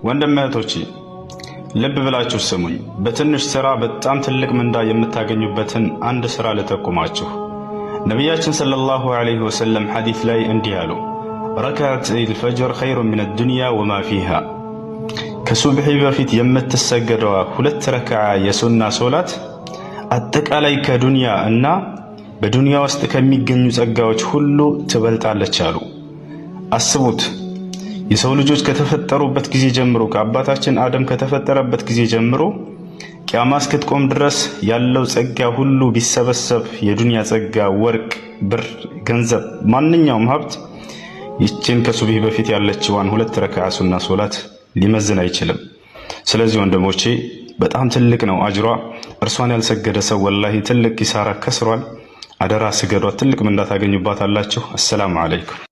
ወንድማቶቼ ልብ ብላችሁ ስሙኝ። በትንሽ ስራ በጣም ትልቅ ምንዳ የምታገኙበትን አንድ ስራ ልጠቁማችሁ። ነቢያችን ሰለላሁ ዐለይሂ ወሰለም ሐዲስ ላይ እንዲህ አሉ፣ ረክዓተይል ፈጅር ኸይሩን ሚነ ዱንያ ወማ ፊሃ። ከሱብሒ በፊት የምትሰገደዋ 2 ረክዓ የሱና ሶላት አጠቃላይ ከዱንያ እና በዱንያ ውስጥ ከሚገኙ ጸጋዎች ሁሉ ትበልጣለች አሉ። አስቡት፣ የሰው ልጆች ከተፈጠሩበት ጊዜ ጀምሮ ከአባታችን አደም ከተፈጠረበት ጊዜ ጀምሮ ቂያማ እስክትቆም ድረስ ያለው ጸጋ ሁሉ ቢሰበሰብ የዱንያ ጸጋ፣ ወርቅ፣ ብር፣ ገንዘብ፣ ማንኛውም ሀብት ይችን ከሱብሒ በፊት ያለችዋን 2 ረክዓ ሱና ሶላት ሊመዝን አይችልም። ስለዚህ ወንድሞቼ በጣም ትልቅ ነው አጅሯ። እርሷን ያልሰገደ ሰው ወላሂ ትልቅ ኪሳራ ከስሯል። አደራ ስገዷት፣ ትልቅ ምንዳ ታገኙባታላችሁ። አሰላሙ አለይኩም።